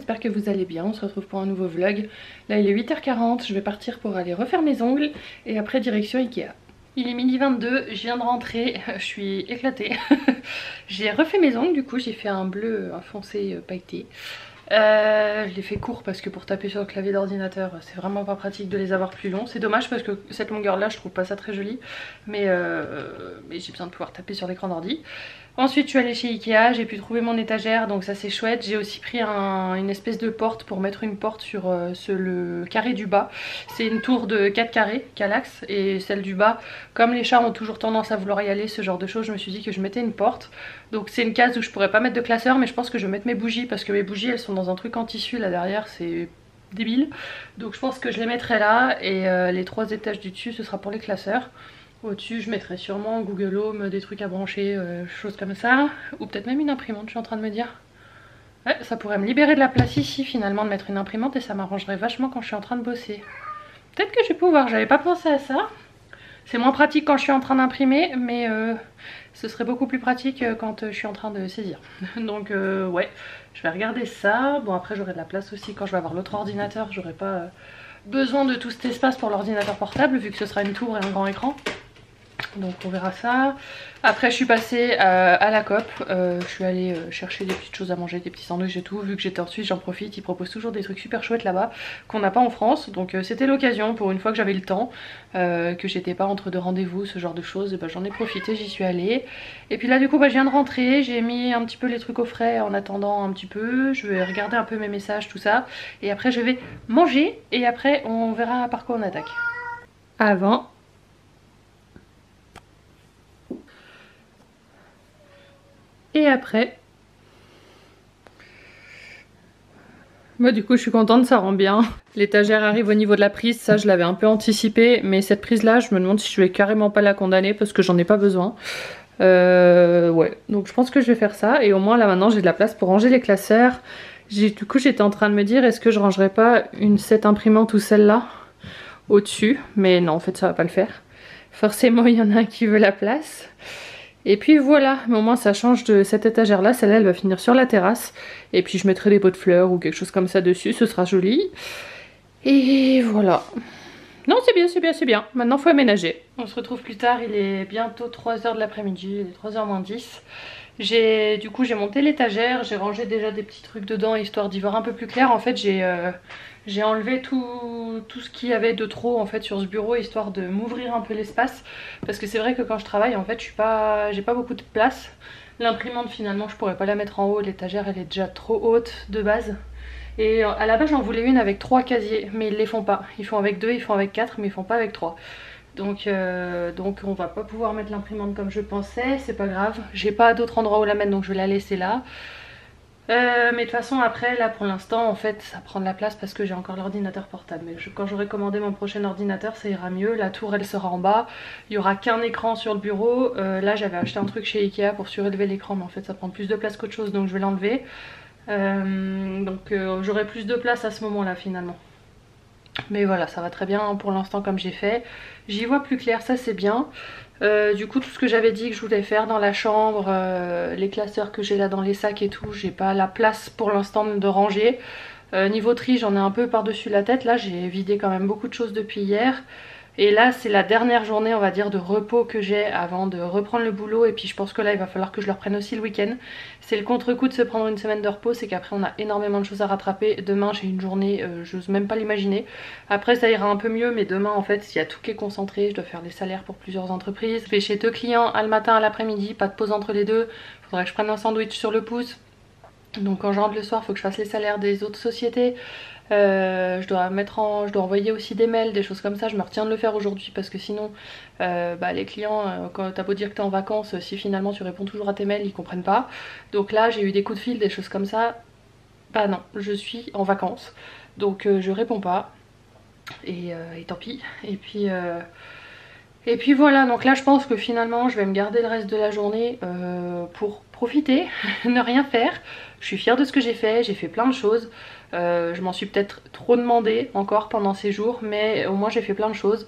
j'espère que vous allez bien, on se retrouve pour un nouveau vlog. Là il est 8h40, je vais partir pour aller refaire mes ongles et après direction Ikea. Il est midi 22, je viens de rentrer, je suis éclatée. J'ai refait mes ongles, du coup j'ai fait un bleu foncé pailleté. Je l'ai fait court parce que pour taper sur le clavier d'ordinateur c'est vraiment pas pratique de les avoir plus longs. C'est dommage parce que cette longueur là je trouve pas ça très joli, mais j'ai besoin de pouvoir taper sur l'écran d'ordi. Ensuite je suis allée chez Ikea, j'ai pu trouver mon étagère donc ça c'est chouette. J'ai aussi pris une espèce de porte pour mettre une porte sur le carré du bas. C'est une tour de 4 carrés Kallax et celle du bas, comme les chats ont toujours tendance à vouloir y aller, ce genre de choses, je me suis dit que je mettais une porte. Donc c'est une case où je pourrais pas mettre de classeur, mais je pense que je vais mettre mes bougies parce que mes bougies elles sont dans un truc en tissu là derrière, c'est débile. Donc je pense que je les mettrai là et les 3 étages du dessus ce sera pour les classeurs. Au-dessus je mettrai sûrement Google Home, des trucs à brancher, choses comme ça. Ou peut-être même une imprimante, je suis en train de me dire. Ouais, ça pourrait me libérer de la place ici finalement de mettre une imprimante et ça m'arrangerait vachement quand je suis en train de bosser. Peut-être que je vais pouvoir, j'avais pas pensé à ça. C'est moins pratique quand je suis en train d'imprimer, mais ce serait beaucoup plus pratique quand je suis en train de saisir. Donc ouais, je vais regarder ça. Bon après j'aurai de la place aussi quand je vais avoir l'autre ordinateur, j'aurai pas besoin de tout cet espace pour l'ordinateur portable vu que ce sera une tour et un grand écran. Donc on verra ça. Après je suis passée à la COP, je suis allée chercher des petites choses à manger, des petits sandwichs et tout. Vu que j'étais en Suisse j'en profite, ils proposent toujours des trucs super chouettes là-bas qu'on n'a pas en France. Donc c'était l'occasion pour une fois que j'avais le temps, que j'étais pas entre deux rendez-vous, ce genre de choses. Et ben, j'en ai profité, j'y suis allée. Et puis là du coup je viens de rentrer, j'ai mis un petit peu les trucs au frais en attendant un petit peu. Je vais regarder un peu mes messages, tout ça. Et après je vais manger et après on verra par quoi on attaque. Avant... Et après, moi du coup je suis contente, ça rend bien. L'étagère arrive au niveau de la prise, ça je l'avais un peu anticipé. Mais cette prise là, je me demande si je vais carrément pas la condamner parce que j'en ai pas besoin. Ouais, donc je pense que je vais faire ça. Et au moins là maintenant j'ai de la place pour ranger les classeurs. Du coup j'étais en train de me dire, est-ce que je rangerais pas cette imprimante ou celle-là au-dessus. Mais non, en fait ça va pas le faire. Forcément il y en a un qui veut la place. Et puis voilà, mais au moins ça change de cette étagère là, celle-là elle va finir sur la terrasse. Et puis je mettrai des pots de fleurs ou quelque chose comme ça dessus, ce sera joli. Et voilà. Non c'est bien, c'est bien, c'est bien, maintenant faut aménager. On se retrouve plus tard, il est bientôt 3h de l'après-midi, il est 3h moins 10. Du coup j'ai monté l'étagère, j'ai rangé déjà des petits trucs dedans histoire d'y voir un peu plus clair. En fait j'ai enlevé tout ce qu'il y avait de trop en fait sur ce bureau histoire de m'ouvrir un peu l'espace. Parce que c'est vrai que quand je travaille en fait j'ai pas beaucoup de place. L'imprimante finalement je pourrais pas la mettre en haut, l'étagère elle est déjà trop haute de base. Et à la base j'en voulais une avec 3 casiers mais ils les font pas. Ils font avec 2, ils font avec 4 mais ils font pas avec 3. Donc on va pas pouvoir mettre l'imprimante comme je pensais, c'est pas grave. J'ai pas d'autre endroit où la mettre donc je vais la laisser là. Mais de toute façon après là pour l'instant en fait ça prend de la place parce que j'ai encore l'ordinateur portable. Mais quand j'aurai commandé mon prochain ordinateur ça ira mieux. La tour elle sera en bas, il y aura qu'un écran sur le bureau. Là j'avais acheté un truc chez Ikea pour surélever l'écran mais en fait ça prend plus de place qu'autre chose donc je vais l'enlever. J'aurai plus de place à ce moment là finalement. Mais voilà ça va très bien pour l'instant comme j'ai fait. J'y vois plus clair, ça c'est bien. Du coup tout ce que j'avais dit que je voulais faire dans la chambre, les classeurs que j'ai là dans les sacs et tout, j'ai pas la place pour l'instant de ranger. Niveau tri j'en ai un peu par dessus la tête, là j'ai vidé quand même beaucoup de choses depuis hier. Et là c'est la dernière journée on va dire de repos que j'ai avant de reprendre le boulot. Et puis je pense que là il va falloir que je le reprenne aussi le week-end. C'est le contre-coup de se prendre une semaine de repos, c'est qu'après on a énormément de choses à rattraper. Demain j'ai une journée, j'ose même pas l'imaginer. Après ça ira un peu mieux mais demain en fait il y a tout qui est concentré. Je dois faire des salaires pour plusieurs entreprises. Je vais chez 2 clients à le matin à l'après-midi, pas de pause entre les deux. Faudrait que je prenne un sandwich sur le pouce. Donc quand je rentre le soir il faut que je fasse les salaires des autres sociétés. Je dois envoyer aussi des mails, des choses comme ça. Je me retiens de le faire aujourd'hui parce que sinon les clients, quand t'as beau dire que t'es en vacances, si finalement tu réponds toujours à tes mails ils comprennent pas. Donc là j'ai eu des coups de fil, des choses comme ça. Bah non, je suis en vacances donc je réponds pas et tant pis. Et puis voilà, donc là je pense que finalement je vais me garder le reste de la journée pour profiter, ne rien faire. Je suis fière de ce que j'ai fait plein de choses. Je m'en suis peut-être trop demandé encore pendant ces jours, mais au moins j'ai fait plein de choses.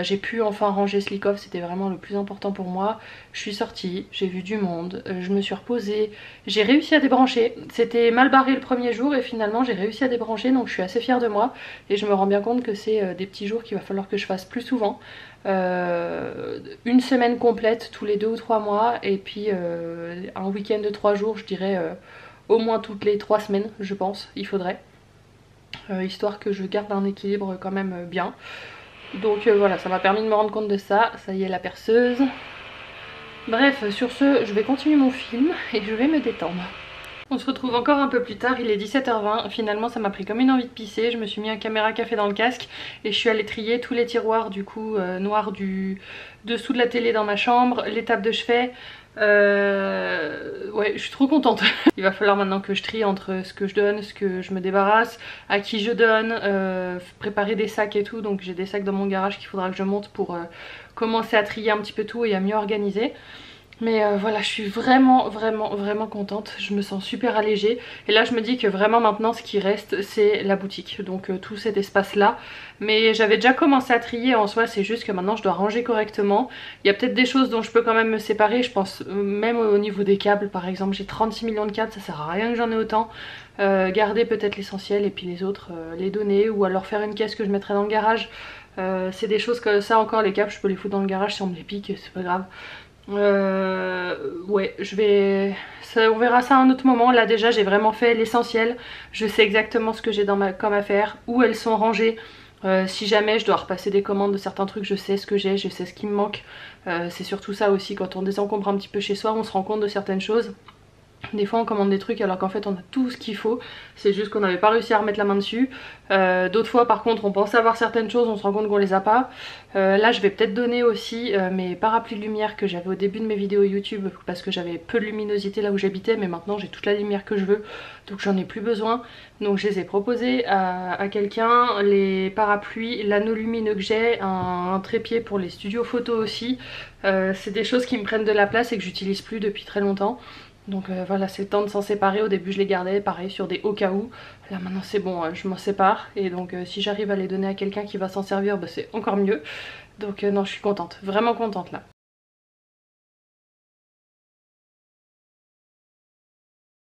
J'ai pu enfin ranger ce lit-coffre, c'était vraiment le plus important pour moi. Je suis sortie, j'ai vu du monde, je me suis reposée, j'ai réussi à débrancher. C'était mal barré le premier jour et finalement j'ai réussi à débrancher, donc je suis assez fière de moi. Et je me rends bien compte que c'est des petits jours qu'il va falloir que je fasse plus souvent. Une semaine complète tous les 2 ou 3 mois et puis un week-end de 3 jours, je dirais au moins toutes les 3 semaines, je pense, il faudrait. Histoire que je garde un équilibre quand même bien. Donc voilà, ça m'a permis de me rendre compte de ça. Ça y est, la perceuse. Bref, sur ce, je vais continuer mon film et je vais me détendre. On se retrouve encore un peu plus tard, il est 17h20. Finalement ça m'a pris comme une envie de pisser. Je me suis mis un caméra café dans le casque et je suis allée trier tous les tiroirs du coup noirs du dessous de la télé dans ma chambre, les tables de chevet. Ouais, je suis trop contente. Il va falloir maintenant que je trie entre ce que je donne, ce que je me débarrasse, à qui je donne, préparer des sacs et tout. Donc j'ai des sacs dans mon garage qu'il faudra que je monte pour commencer à trier un petit peu tout et à mieux organiser. Mais voilà, je suis vraiment contente, je me sens super allégée. Et là je me dis que vraiment maintenant ce qui reste c'est la boutique, donc tout cet espace là. Mais j'avais déjà commencé à trier en soi, c'est juste que maintenant je dois ranger correctement. Il y a peut-être des choses dont je peux quand même me séparer, je pense même au niveau des câbles par exemple. J'ai 36 millions de câbles, ça sert à rien que j'en ai autant. Garder peut-être l'essentiel et puis les autres les donner, ou alors faire une caisse que je mettrai dans le garage. C'est des choses que ça encore, les câbles je peux les foutre dans le garage si on me les pique, c'est pas grave. Ouais, on verra ça à un autre moment. Là déjà j'ai vraiment fait l'essentiel. Je sais exactement ce que j'ai comme affaire, où elles sont rangées. Si jamais je dois repasser des commandes de certains trucs, je sais ce que j'ai, je sais ce qui me manque. C'est surtout ça aussi, quand on désencombre un petit peu chez soi, on se rend compte de certaines choses. Des fois on commande des trucs alors qu'en fait on a tout ce qu'il faut, c'est juste qu'on n'avait pas réussi à remettre la main dessus. D'autres fois par contre on pense avoir certaines choses, on se rend compte qu'on les a pas. Là je vais peut-être donner aussi mes parapluies de lumière que j'avais au début de mes vidéos YouTube, parce que j'avais peu de luminosité là où j'habitais, mais maintenant j'ai toute la lumière que je veux, donc j'en ai plus besoin. Donc je les ai proposés à quelqu'un, les parapluies, l'anneau lumineux que j'ai, un trépied pour les studios photos aussi. C'est des choses qui me prennent de la place et que j'utilise plus depuis très longtemps. Donc voilà, c'est le temps de s'en séparer. Au début je les gardais pareil sur des au cas où. Là maintenant c'est bon, je m'en sépare. Et donc si j'arrive à les donner à quelqu'un qui va s'en servir, bah, c'est encore mieux. Donc non, je suis contente, vraiment contente là.